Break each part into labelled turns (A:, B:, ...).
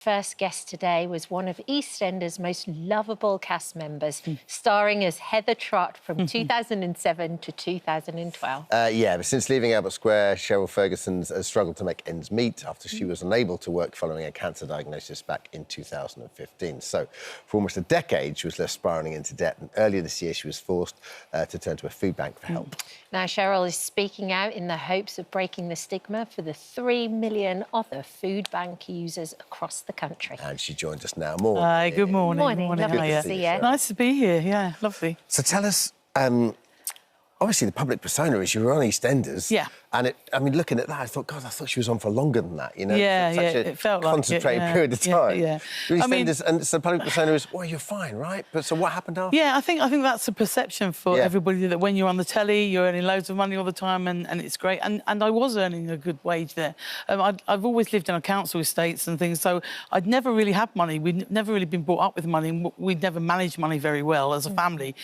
A: First guest today was one of Eastenders' most lovable cast members, starring as Heather Trott from 2007 to 2012.
B: Yeah, but since leaving Albert Square, Cheryl Fergison has struggled to make ends meet after she was unable to work following a cancer diagnosis back in 2015. So, for almost a decade, she was left spiralling into debt, and earlier this year she was forced to turn to a food bank for help.
A: Now, Cheryl is speaking out in the hopes of breaking the stigma for the 3 million other food bank users across the country.
B: And she joins us now. Morning.
C: Hi, good morning.
A: Morning, lovely to see you.
C: Nice to be here, yeah, lovely.
B: So tell us, obviously the public persona is you were on EastEnders.
C: Yeah.
B: And I mean, looking at that, I thought, God, I thought she was on for longer than that, you know?
C: Yeah,
B: such
C: it felt like it,
B: concentrated
C: yeah.
B: period of time.
C: Yeah.
B: You're
C: I mean,
B: EastEnders, and so the public persona is, well, you're fine, right? But so what happened after?
C: Yeah, I think that's a perception for everybody, that when you're on the telly, you're earning loads of money all the time, and it's great. And I was earning a good wage there. I've always lived in a council estates and things, so I'd never really had money. We'd never really been brought up with money, and we'd never managed money very well as a family.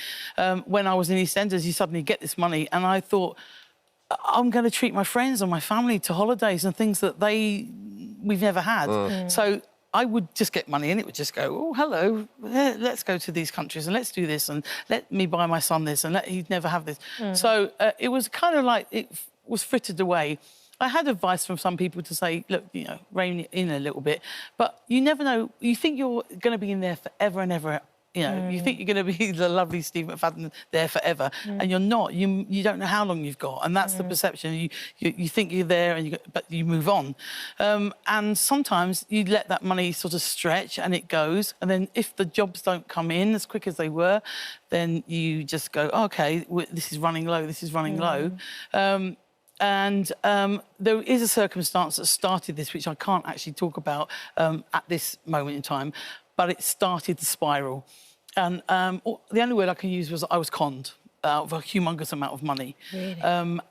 C: When I was in EastEnders, you suddenly get this money, and I thought, I'm going to treat my friends and my family to holidays and things that we've never had. So I would just get money and it would just go, oh, hello, let's go to these countries and let's do this and let me buy my son this and he'd never have this. So it was kind of like it was frittered away. I had advice from some people to say, look, you know, rein it in a little bit, but you never know. You think you're going to be in there forever and ever. You know, you think you're going to be the lovely Steve McFadden there forever, and you're not. You don't know how long you've got, and that's the perception. You think you're there, but you move on. And sometimes you let that money sort of stretch, and it goes. And then if the jobs don't come in as quick as they were, then you just go, OK, this is running low. This is running low. And there is a circumstance that started this, which I can't actually talk about at this moment in time, but it started the spiral. And the only word I can use was I was conned of a humongous amount of money.
A: Really?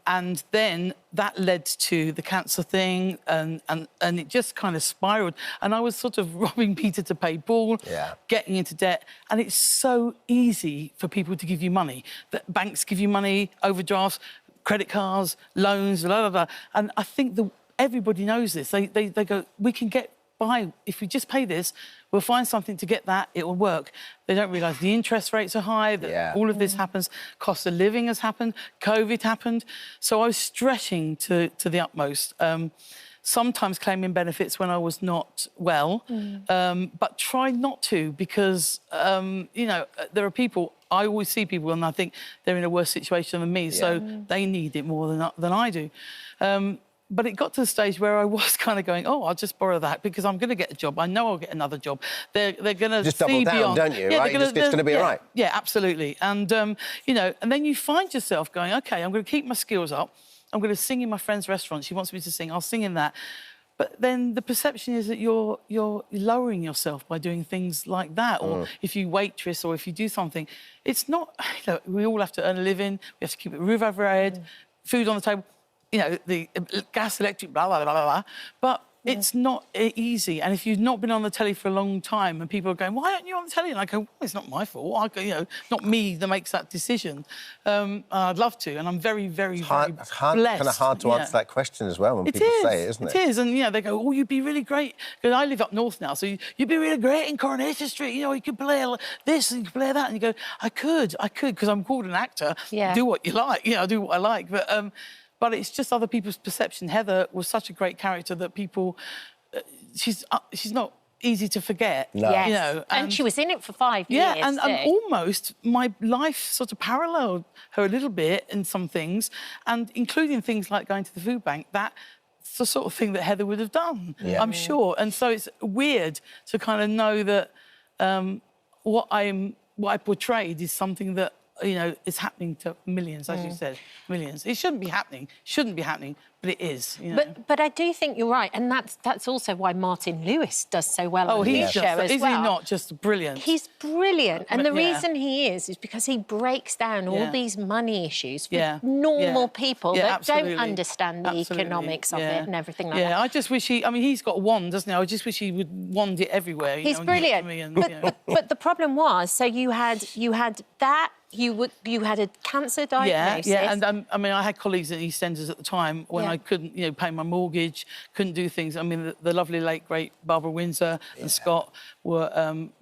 C: And then that led to the cancer thing, and it just kind of spiralled. And I was sort of robbing Peter to pay Paul, getting into debt. And it's so easy for people to give you money. That banks give you money, overdrafts, credit cards, loans, blah, blah, blah. And I think everybody knows this. They go, we can get by. If we just pay this, we'll find something to get that, it will work. They don't realise the interest rates are high, that all of this happens. Cost of living has happened, COVID happened. So I was stretching to the utmost. Sometimes claiming benefits when I was not well, but try not to, because, you know, there are people, I always see people and I think they're in a worse situation than me, so they need it more than I do. But it got to the stage where I was kind of going, oh, I'll just borrow that because I'm going to get a job. I know I'll get another job. They're going to
B: just double down,
C: beyond.
B: don't you? Right? It's going to be all right.
C: Yeah, absolutely. And, you know, and then you find yourself going, OK, I'm going to keep my skills up. I'm going to sing in my friend's restaurant. She wants me to sing. I'll sing in that. But then the perception is that you're lowering yourself by doing things like that. Or if you waitress or if you do something, it's not... You know, we all have to earn a living. We have to keep a roof over our head, food on the table. You know, the gas, electric, blah, blah, blah, blah, blah. But it's not easy. And if you've not been on the telly for a long time and people are going, why aren't you on the telly? And I go, well, it's not my fault. I go, you know, not me that makes that decision. I'd love to. And I'm very, very,
B: it's
C: very
B: blessed.
C: Kind
B: of hard to answer that question as well when people say it, isn't it?
C: It is. And, you know, they go, oh, you'd be really great. Because I live up north now, so you'd be really great in Coronation Street. You know, you could play this and you could play that. And you go, I could, because I'm called an actor. Do what you like. You know, I do what I like. But it's just other people's perception. Heather was such a great character that people... she's not easy to forget.
B: No.
A: Yes.
C: You know,
A: and she was in it for 5 years.
C: Yeah, and almost my life sort of paralleled her a little bit in some things, and including things like going to the food bank. That's the sort of thing that Heather would have done, I'm sure. And so it's weird to kind of know that what I portrayed is something that, you know, is happening to millions, as you said, millions. It shouldn't be happening, but it is. You know?
A: But I do think you're right, and that's also why Martin Lewis does so well on his show as well.
C: Is he not just brilliant?
A: He's brilliant, and the reason he is because he breaks down all these money issues for normal people that don't understand the economics of it and everything like that.
C: Yeah, I just wish I mean, he's got a wand, doesn't he? I just wish he would wand it everywhere.
A: He's brilliant. But the problem was, so you had that. You had a cancer diagnosis.
C: Yeah, and I mean, I had colleagues at EastEnders at the time when I couldn't, pay my mortgage, couldn't do things. I mean, the lovely late, great Barbara Windsor and Scott were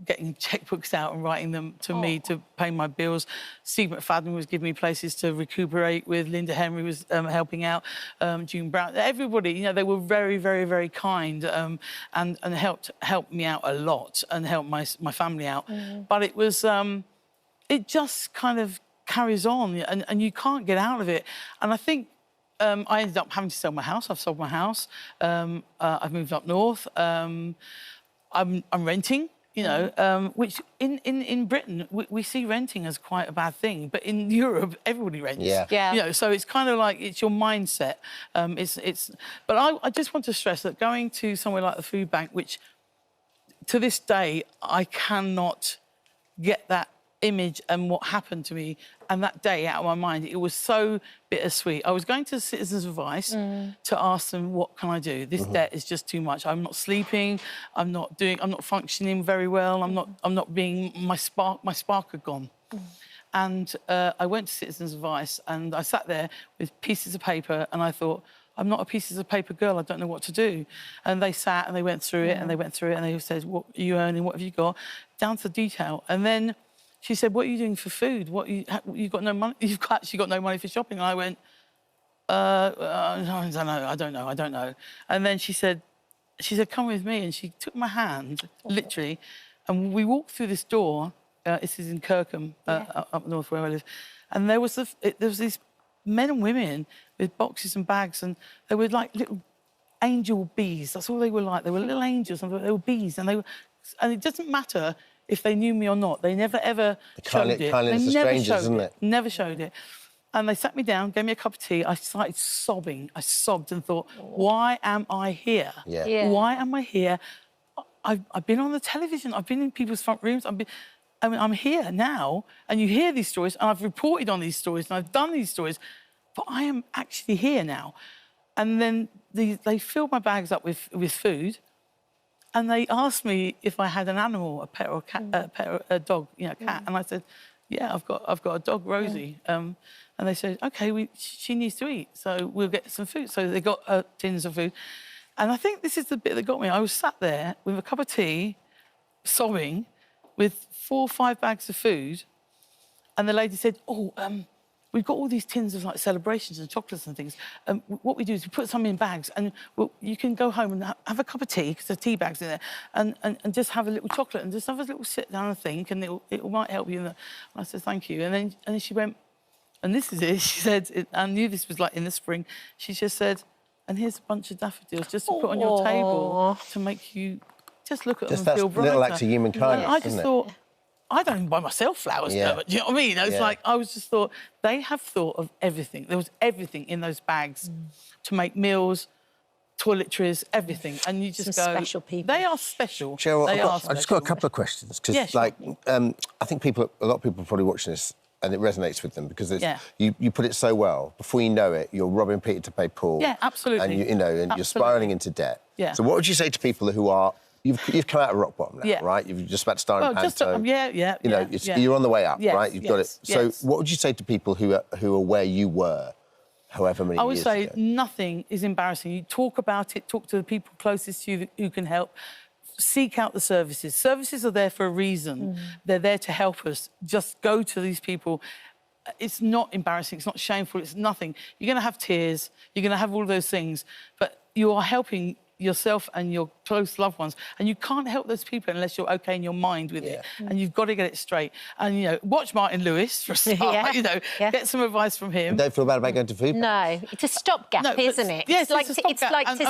C: getting checkbooks out and writing them to me to pay my bills. Steve McFadden was giving me places to recuperate with. Linda Henry was helping out. June Brown. Everybody, they were very, very, very kind and helped me out a lot and helped my family out. But it was... it just kind of carries on and you can't get out of it. And I think I ended up having to sell my house. I've sold my house. I've moved up north. I'm renting, which in Britain, we see renting as quite a bad thing. But in Europe, everybody rents.
A: Yeah.
C: So it's kind of like, it's your mindset. But I just want to stress that going to somewhere like the Foodbank, which to this day, I cannot get that image and what happened to me and that day out of my mind. It was so bittersweet. I was going to Citizens Advice to ask them, what can I do? This debt is just too much. I'm not sleeping. I'm not functioning very well. I'm not being, my spark had gone. And I went to Citizens Advice and I sat there with pieces of paper and I thought, I'm not a pieces of paper girl. I don't know what to do. And they sat and they went through it and they went through it and they said, what are you earning? What have you got? Down to detail. And then she said, what are you doing for food? You've got no money? You've actually got no money for shopping? And I went, I don't know. And then she said, come with me. And she took my hand, literally, and we walked through this door. This is in Kirkham, up north where I live. And there was these men and women with boxes and bags, and they were like little angel bees. That's all they were like. They were little angels, and they were bees. And it doesn't matter if they knew me or not. They never, ever showed it.
B: Kindness of strangers, isn't it?
C: Never showed it. And they sat me down, gave me a cup of tea. I started sobbing. I sobbed and thought, why am I here? Why am I here? I've been on the television. I've been in people's front rooms. I'm here now, and you hear these stories, and I've reported on these stories, and I've done these stories, but I am actually here now. And then they filled my bags up with food, and they asked me if I had an animal, a pet or a cat, a dog, a cat. And I said, yeah, I've got a dog, Rosie. And they said, OK, she needs to eat, so we'll get some food. So they got tins of food. And I think this is the bit that got me. I was sat there with a cup of tea, sobbing, with 4 or 5 bags of food. And the lady said, we've got all these tins of celebrations and chocolates and things. What we do is we put some in bags and you can go home and have a cup of tea, because there's tea bags in there, and just have a little chocolate and just have a little sit down and think, and it might help you. And I said, thank you. And then she went, and this is it, she said, I knew this was in the spring, she just said, and here's a bunch of daffodils just to put on your table to make you just look at them and feel brighter.
B: Little acts of human kindness,
C: I just thought, I don't even buy myself flowers, but do you know what I mean? It's I was just thought, they have thought of everything. There was everything in those bags to make meals, toiletries, everything. And you just go...
A: special people.
C: They are special.
B: Cheryl, I've just got a couple of questions, because, I think a lot of people are probably watching this and it resonates with them, because you put it so well. Before you know it, you're robbing Peter to pay Paul.
C: Yeah, absolutely.
B: And you're spiralling into debt.
C: Yeah.
B: So what would you say to people who are... You've come out of rock bottom now, right? You've just about to start in Panto. You're on the way up, right? You've got it. So what would you say to people who are where you were, however many years ago?
C: I would say nothing is embarrassing. You talk about it, talk to the people closest to you who can help. Seek out the services. Services are there for a reason. They're there to help us. Just go to these people. It's not embarrassing, it's not shameful, it's nothing. You're going to have tears, you're going to have all of those things, but you are helping yourself and your close loved ones, and you can't help those people unless you're OK in your mind with it, and you've got to get it straight. And watch Martin Lewis for a start. Get some advice from him.
B: And don't feel bad about going to Foodbank.
A: No, it's a stopgap, isn't it?
C: Yes,
A: it's like to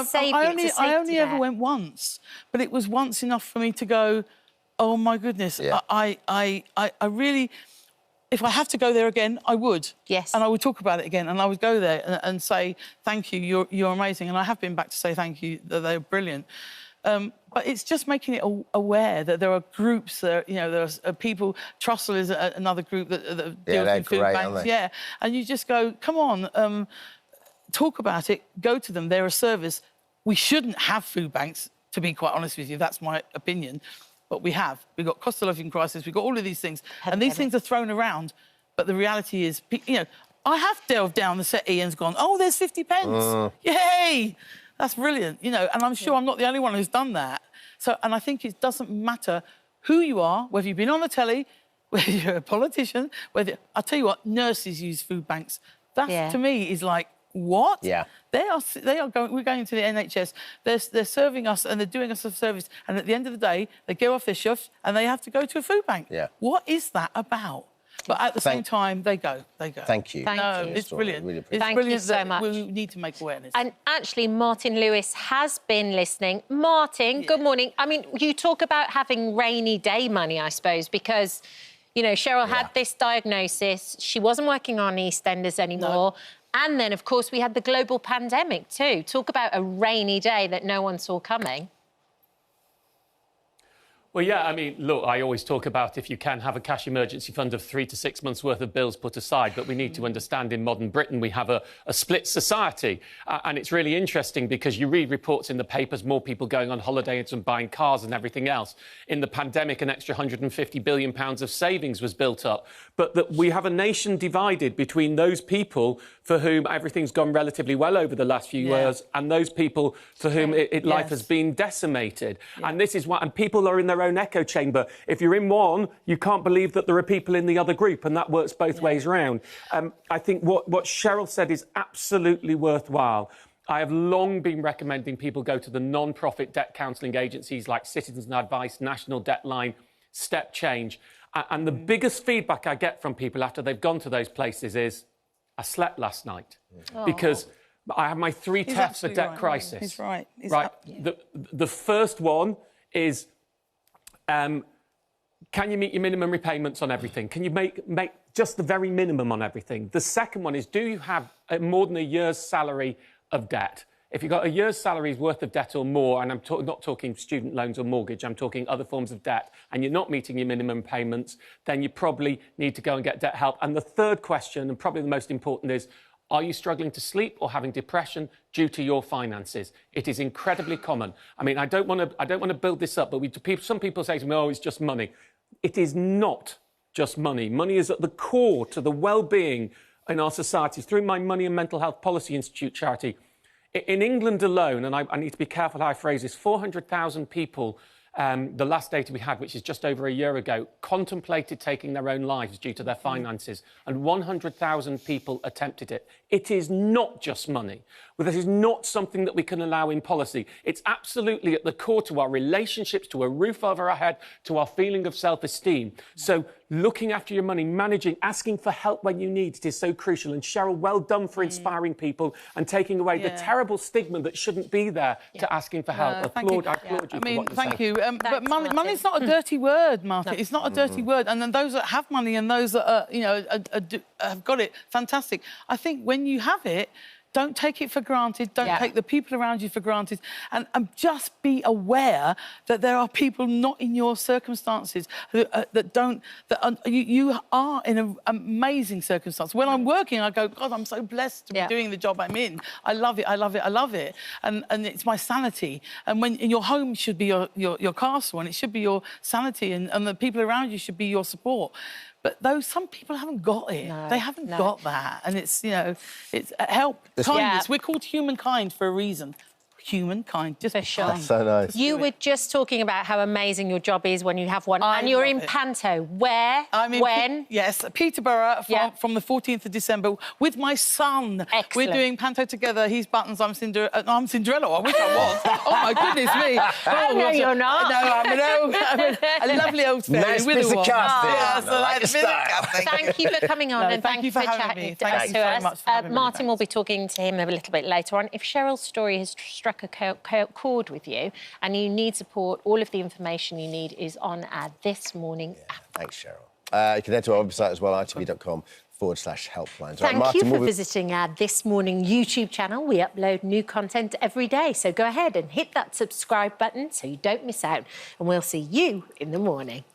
A: save you.
C: I only ever went once, but it was once enough for me to go, oh my goodness, I really. If I have to go there again, I would.
A: Yes.
C: And I would talk about it again, and I would go there and say, thank you, you're amazing. And I have been back to say thank you, that they're brilliant. But it's just making it aware that there are groups, there are people, Trussell is another group that deals with food banks. Yeah, and you just go, come on, talk about it, go to them, they're a service. We shouldn't have food banks, to be quite honest with you, that's my opinion. But we have. We've got cost of living crisis, we've got all of these things. And these things are thrown around. But the reality is, I have delved down the settee and gone, oh, there's 50 pence. Yay! That's brilliant, you know, and I'm sure I'm not the only one who's done that. So, and I think it doesn't matter who you are, whether you've been on the telly, whether you're a politician, whether... I'll tell you what, nurses use food banks. That, to me, is like, what?
B: Yeah.
C: They are going... We're going to the NHS. They're serving us and they're doing us a service. And at the end of the day, they go off their shift and they have to go to a food bank.
B: Yeah.
C: What is that about? But at the same time, they go.
B: Thank you.
A: Thank you.
C: It's brilliant.
B: Really
C: it's
A: Thank
C: brilliant
A: you so
C: that
A: much.
C: we need to make awareness.
A: And actually, Martin Lewis has been listening. Martin, good morning. I mean, you talk about having rainy day money, I suppose, because, you know, Cheryl had this diagnosis. She wasn't working on EastEnders anymore. No. And then, of course, we had the global pandemic too. Talk about a rainy day that no one saw coming.
D: Well, yeah, I mean, look, I always talk about if you can have a cash emergency fund of 3 to 6 months' worth of bills put aside, but we need to understand in modern Britain we have a split society. And it's really interesting because you read reports in the papers, more people going on holidays and buying cars and everything else. In the pandemic, an extra £150 billion of savings was built up. But that we have a nation divided between those people for whom everything's gone relatively well over the last few years and those people for whom life has been decimated. And this is what... And people are in their own echo chamber. If you're in one, you can't believe that there are people in the other group, and that works both ways round. I think what Cheryl said is absolutely worthwhile. I have long been recommending people go to the non-profit debt counselling agencies like Citizens Advice, National Debt Line, Step Change. And the biggest feedback I get from people after they've gone to those places is, I slept last night. Because I have my 3 tests for debt crisis.
C: He's right.
D: The first one is, can you meet your minimum repayments on everything? Can you make just the very minimum on everything? The second one is, do you have more than a year's salary of debt? If you've got a year's salary's worth of debt or more, and I'm not talking student loans or mortgage, I'm talking other forms of debt, and you're not meeting your minimum payments, then you probably need to go and get debt help. And the third question, and probably the most important, is, are you struggling to sleep or having depression due to your finances? It is incredibly common. I mean, I don't want to build this up, but some people say to me, oh, it's just money. It is not just money. Money is at the core to the well-being in our societies. Through my Money and Mental Health Policy Institute charity, in England alone, and I need to be careful how I phrase this, 400,000 people, the last data we had, which is just over a year ago, contemplated taking their own lives due to their finances, and 100,000 people attempted it. It is not just money. Well, this is not something that we can allow in policy. It's absolutely at the core to our relationships, to a roof over our head, to our feeling of self-esteem. So looking after your money, managing, asking for help when you need it is so crucial. And Cheryl, well done for inspiring people and taking away the terrible stigma that shouldn't be there to asking for help. I applaud you for what you're
C: thank
D: saying.
C: you. But money's not a dirty word, Martin. No. It's not a dirty word. And then those that have money and those that are, have got it, fantastic. I think when you have it, don't take it for granted. Don't take the people around you for granted. And just be aware that there are people not in your circumstances you are in an amazing circumstance. When I'm working, I go, God, I'm so blessed to be doing the job I'm in. I love it, I love it, I love it. And it's my sanity. And when in your home should be your castle, and it should be your sanity, and the people around you should be your support. But some people haven't got it. No, they haven't got that. And it's, it's help, kindness. We're called humankind for a reason. Humankind, just
A: for sure.
B: That's so nice.
A: You were just talking about how amazing your job is when you have one, and you're in Panto. Where? When?
C: Yes, Peterborough from the 14th of December with my son.
A: Excellent.
C: We're doing Panto together. He's Buttons, I'm Cinderella. I'm Cinderella. I wish I was. Oh my goodness me!
A: Oh, no, you're not.
C: No, I'm a lovely old fairy.
B: Nice
C: with
B: piece
C: a
B: of casting.
A: Thank you for coming on, and thank you for chatting to us.
C: So much
A: Martin will be talking to him a little bit later on. If Cheryl's story has struck a chord with you and you need support, all of the information you need is on our This Morning app.
B: Thanks, Cheryl. You can head to our website as well, itv.com/helplines.
A: Thank you for visiting our This Morning YouTube channel. We upload new content every day, so go ahead and hit that subscribe button so you don't miss out, and we'll see you in the morning.